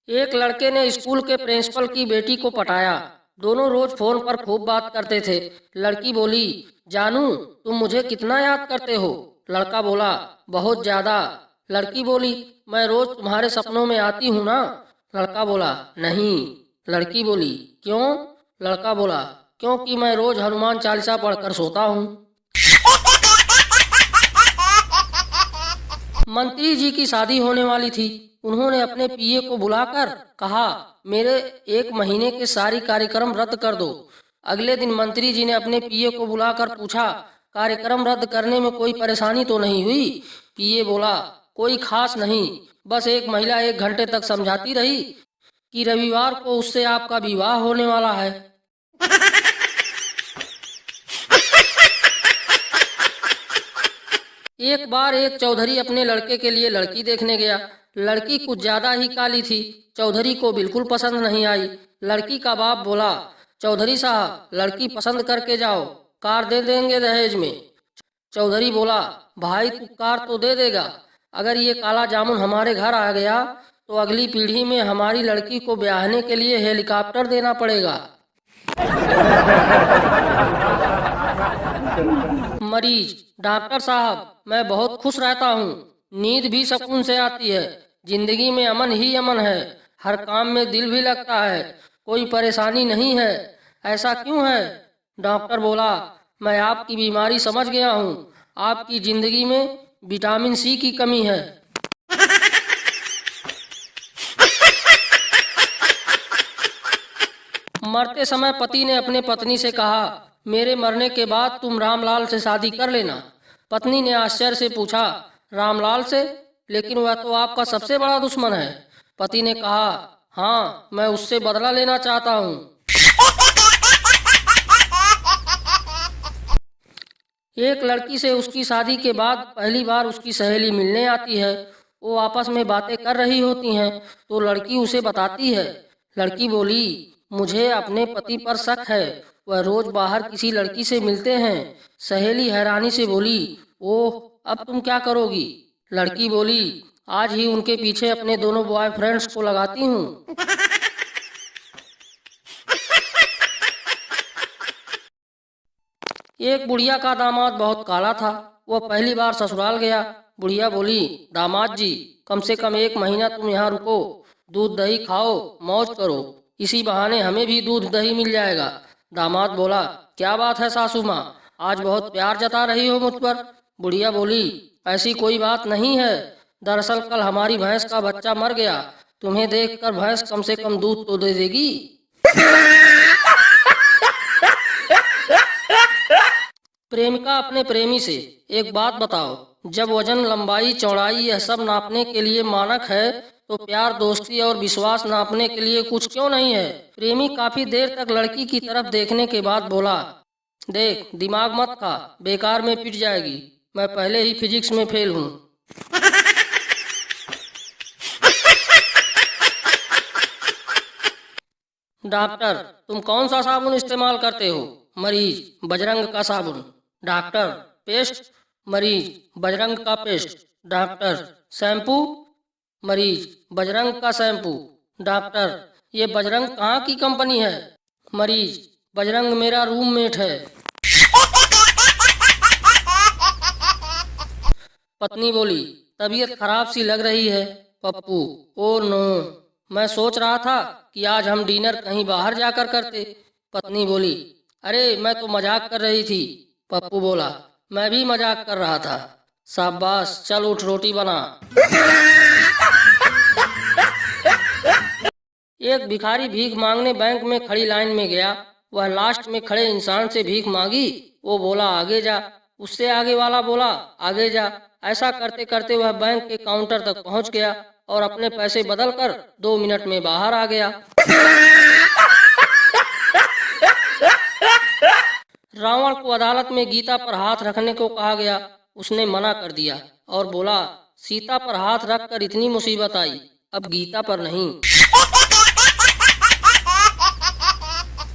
एक लड़के ने स्कूल के प्रिंसिपल की बेटी को पटाया। दोनों रोज फोन पर खूब बात करते थे। लड़की बोली, जानू तुम मुझे कितना याद करते हो? लड़का बोला, बहुत ज्यादा। लड़की बोली, मैं रोज तुम्हारे सपनों में आती हूँ ना? लड़का बोला, नहीं। लड़की बोली, क्यों? लड़का बोला, क्योंकि मैं रोज हनुमान चालीसा पढ़कर सोता हूँ। मंत्री जी की शादी होने वाली थी। उन्होंने अपने पीए को बुलाकर कहा, मेरे 1 महीने के सारी कार्यक्रम रद्द कर दो। अगले दिन मंत्री जी ने अपने पीए को बुलाकर पूछा, कार्यक्रम रद्द करने में कोई परेशानी तो नहीं हुई? पीए बोला, कोई खास नहीं, बस एक महिला 1 घंटे तक समझाती रही कि रविवार को उससे आपका विवाह होने वाला है। एक बार एक चौधरी अपने लड़के के लिए लड़की देखने गया। लड़की कुछ ज्यादा ही काली थी। चौधरी को बिल्कुल पसंद नहीं आई। लड़की का बाप बोला, चौधरी साहब लड़की पसंद करके जाओ, कार दे देंगे दहेज में। चौधरी बोला, भाई तू कार तो दे देगा, अगर ये काला जामुन हमारे घर आ गया तो अगली पीढ़ी में हमारी लड़की को ब्याहने के लिए हेलीकॉप्टर देना पड़ेगा। मरीज, डॉक्टर साहब मैं बहुत खुश रहता हूँ, नींद भी सुकून से आती है, जिंदगी में अमन ही अमन है, हर काम में दिल भी लगता है, कोई परेशानी नहीं है। ऐसा क्यों है? डॉक्टर बोला, मैं आपकी बीमारी समझ गया हूँ, आपकी जिंदगी में विटामिन सी की कमी है। मरते समय पति ने अपने पत्नी से कहा, मेरे मरने के बाद तुम रामलाल से शादी कर लेना। पत्नी ने आश्चर्य से पूछा, रामलाल से? लेकिन वह तो आपका सबसे बड़ा दुश्मन है। पति ने कहा, हाँ मैं उससे बदला लेना चाहता हूँ। एक लड़की से उसकी शादी के बाद पहली बार उसकी सहेली मिलने आती है। वो आपस में बातें कर रही होती हैं तो लड़की उसे बताती है। लड़की बोली, मुझे अपने पति पर शक है, वह रोज बाहर किसी लड़की से मिलते हैं। सहेली हैरानी से बोली, ओह अब तुम क्या करोगी? लड़की बोली, आज ही उनके पीछे अपने दोनों बॉयफ्रेंड्स को लगाती हूँ। एक बुढ़िया का दामाद बहुत काला था। वह पहली बार ससुराल गया। बुढ़िया बोली, दामाद जी कम से कम 1 महीना तुम यहाँ रुको, दूध दही खाओ, मौज करो, इसी बहाने हमें भी दूध दही मिल जाएगा। दामाद बोला, क्या बात है सासू माँ, आज बहुत प्यार जता रही हो मुझ पर। बुढ़िया बोली, ऐसी कोई बात नहीं है, दरअसल कल हमारी भैंस का बच्चा मर गया, तुम्हें देखकर भैंस कम से कम दूध तो दे देगी। प्रेमिका अपने प्रेमी से, एक बात बताओ, जब वजन लंबाई चौड़ाई यह सब नापने के लिए मानक है तो प्यार दोस्ती और विश्वास नापने के लिए कुछ क्यों नहीं है? प्रेमी काफी देर तक लड़की की तरफ देखने के बाद बोला, देख दिमाग मत खा, बेकार में पिट जाएगी, मैं पहले ही फिजिक्स में फेल हूँ। डॉक्टर, तुम कौन सा साबुन इस्तेमाल करते हो? मरीज, बजरंग का साबुन। Doctor, paste? मरीज, बजरंग का पेस्ट। Doctor, shampoo? मरीज, बजरंग का शैम्पू। डॉक्टर, ये बजरंग कहाँ की कंपनी है? मरीज, बजरंग मेरा रूममेट है। पत्नी बोली, तबीयत खराब सी लग रही है। पप्पू, ओ नो, मैं सोच रहा था कि आज हम डिनर कहीं बाहर जाकर करते। पत्नी बोली, अरे मैं तो मजाक कर रही थी। पप्पू बोला, मैं भी मजाक कर रहा था। शाबाश, चल उठ रोटी बना। एक भिखारी भीख मांगने बैंक में खड़ी लाइन में गया। वह लास्ट में खड़े इंसान से भीख मांगी। वो बोला, आगे जा। उससे आगे वाला बोला, आगे जा। ऐसा करते करते वह बैंक के काउंटर तक पहुंच गया और अपने पैसे बदलकर 2 मिनट में बाहर आ गया। रावण को अदालत में गीता पर हाथ रखने को कहा गया। उसने मना कर दिया और बोला, सीता पर हाथ रखकर इतनी मुसीबत आई, अब गीता पर नहीं।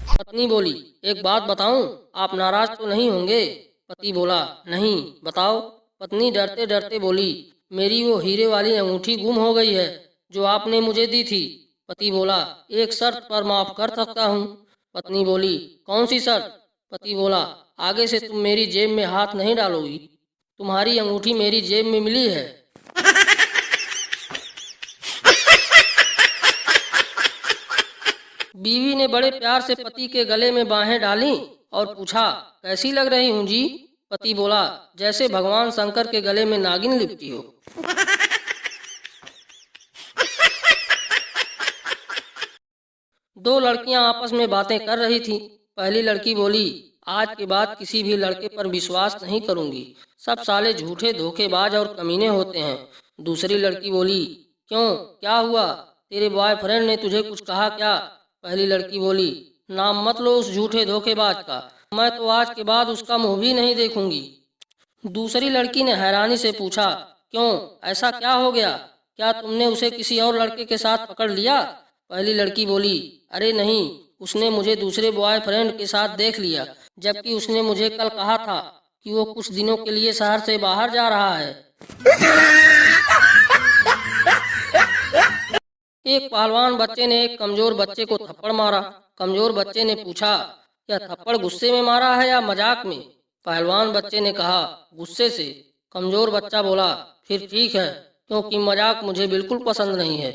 पत्नी बोली, एक बात बताऊं, आप नाराज तो नहीं होंगे? पति बोला, नहीं, बताओ। पत्नी डरते डरते बोली, मेरी वो हीरे वाली अंगूठी गुम हो गई है जो आपने मुझे दी थी। पति बोला, एक शर्त पर माफ कर सकता हूँ। पत्नी बोली, कौन सी शर्त? पति बोला, आगे से तुम मेरी जेब में हाथ नहीं डालोगी। तुम्हारी अंगूठी मेरी जेब में मिली है। बीवी ने बड़े प्यार से पति के गले में बाहें डाली और पूछा, कैसी लग रही हूँ जी? पति बोला, जैसे भगवान शंकर के गले में नागिन लिपटी हो। दो लड़कियां आपस में बातें कर रही थीं। पहली लड़की बोली, आज के बाद किसी भी लड़के पर विश्वास नहीं करूंगी, सब साले झूठे धोखेबाज और कमीने होते हैं। दूसरी लड़की बोली, क्यों, क्या हुआ? तेरे बॉयफ्रेंड ने तुझे कुछ कहा क्या? पहली लड़की बोली, नाम मत लो उस झूठे धोखेबाज का, मैं तो आज के बाद उसका मुंह भी नहीं देखूंगी। दूसरी लड़की ने हैरानी से पूछा, क्यों, ऐसा क्या हो गया? क्या तुमने उसे किसी और लड़के के साथ पकड़ लिया? पहली लड़की बोली, अरे नहीं, उसने मुझे दूसरे बॉयफ्रेंड के साथ देख लिया, जबकि उसने मुझे कल कहा था कि वो कुछ दिनों के लिए शहर से बाहर जा रहा है। एक पहलवान बच्चे ने एक कमजोर बच्चे को थप्पड़ मारा। कमजोर बच्चे ने पूछा, यह थप्पड़ गुस्से में मारा है या मजाक में? पहलवान बच्चे ने कहा, गुस्से से। कमजोर बच्चा बोला, फिर ठीक है, क्योंकि मजाक मुझे बिल्कुल पसंद नहीं है।